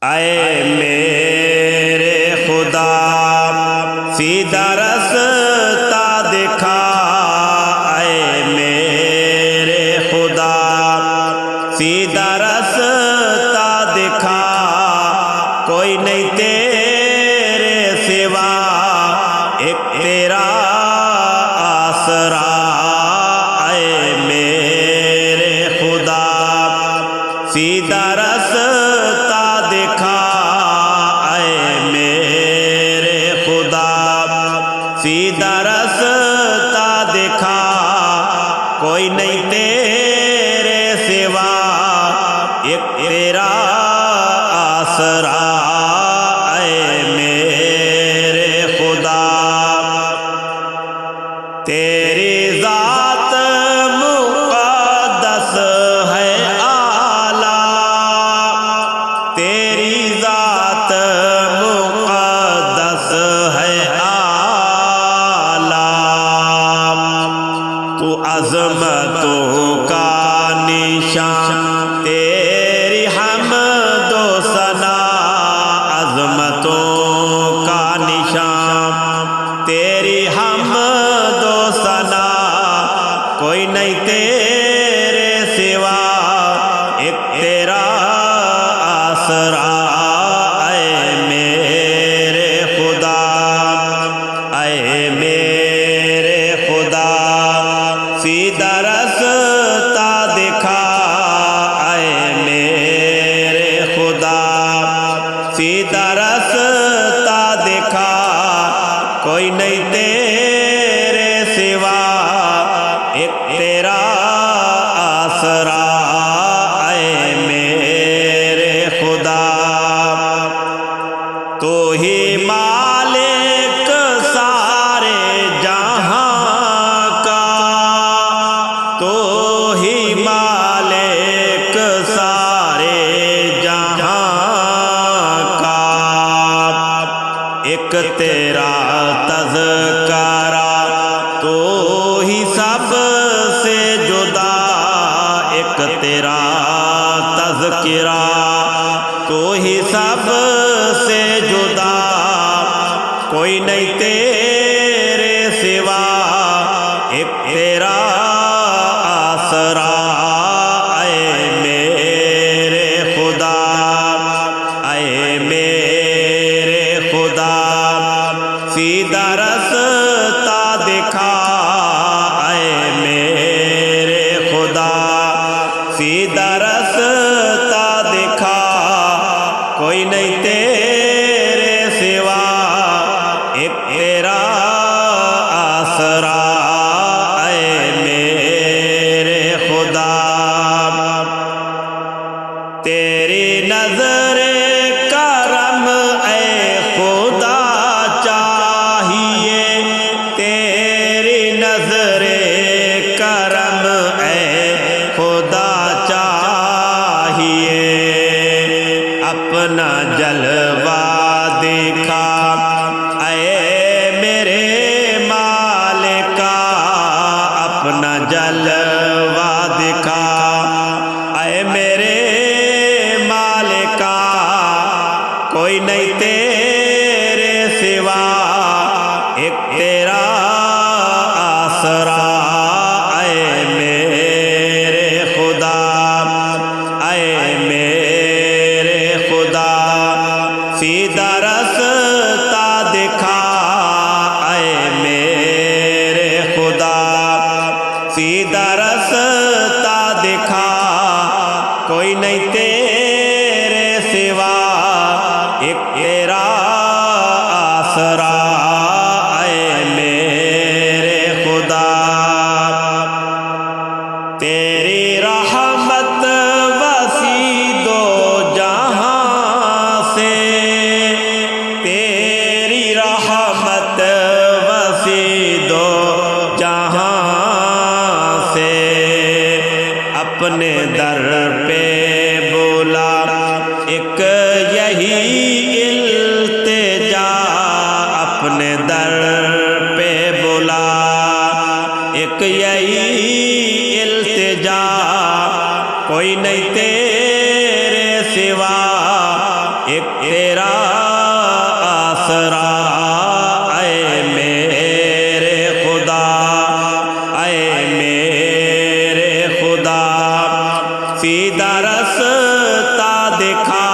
اے میرے خدا سیدھا رستہ دکھا، اے میرے خدا سیدھا رستہ دکھا، کوئی نہیں تیرے سوا ایک تیرا آسرا، اے میرے خدا سیدھا رستہ دکھا، اے میرے خدا سیدھا رستہ دکھا، کوئی نہیں تیرے سوا ایک تیرا آسرا، اے میرے خدا تیری ذات مقدس ہے اعلیٰ، تیری ذات مقدس ہے اعلیٰ، تو عظمتوں کا نشان تیری حمد و ثنا، عظمتوں کا نشان تیری حمد و ثنا، کوئی نہیں تیرے سوا ایک تیرا آسرا، اے میرے خدا اے میرے خدا سیدھا رستہ دکھا، اے میرے خدا سیدھا رستہ دکھا، کوئی نہیں تیرے سوا ایک تیرا آسرا، اے میرے خدا تو ہی مالک سارے جہاں کا، تو ہی مالک سارے جہاں کا، ایک تیرا تذکرہ تو ہی سب سے جدا، ایک تیرا تذکرہ تو ہی سب سے جدا، کوئی نہیں تیرے سوا ایک تیرا آسرا، اے میرے خدا اے میرے خدا سیدھا رستہ دکھا، اے میرے خدا سیدھا رستہ دکھا، کوئی نہیں تیرے سوا ایک تیرا آسرا، اے میرے خدا تیری نظر کرم اے خدا چاہیے، تیری نظر کرم اے خدا چاہیے، اپنا جلوہ دکھا اے میرے مالکا، اپنا جلوہ دکھا اے میرے مالکا، کوئی نہیں تیرے سوا ایک تیرا آسرا، اے میرے خدا اے میرے خدا سیدھا رستہ دکھا، اے میرے خدا سیدھا رستہ دکھا، کوئی نہیں تیرے سوا ایک تیرا آسرا، اے میرے خدا تیری رحمت وسیع دو جہاں سے، تیری رحمت وسیع دو جہاں سے، اپنے در پہ بولا ایک یہی التجا، اپنے در پہ بولا ایک یہی التجا، کوئی نہیں تیرے سوا ایک تیرا آسرا اے میرے خدا، اے میرے خدا، سیدھا رستہ دکھا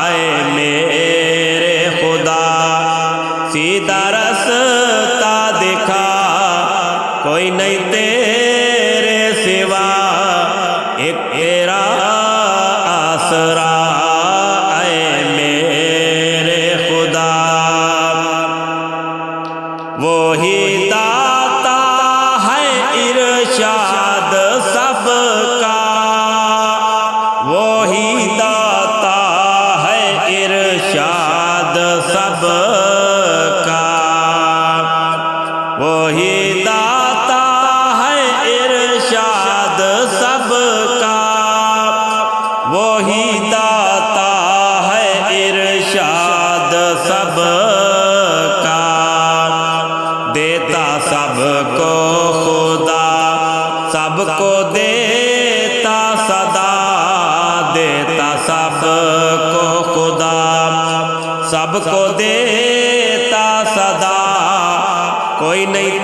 اے میرے خدا، سیدھا رستہ دکھا، کوئی نہیں تیرے سوا، ایک تیرا آسرا اے میرے خدا۔ وہی داتا ہے ارشاد سب کا، وہی داتا ہے ارشاد سب کا، وہی داتا ہے ارشاد سب کا، وہی داتا ہے ارشاد سب کا، دیتا سب کو خدا، سب کو دیتا صدا، دیتا سب کو خدا، سب کو دیتا صدا، کوئی نہیں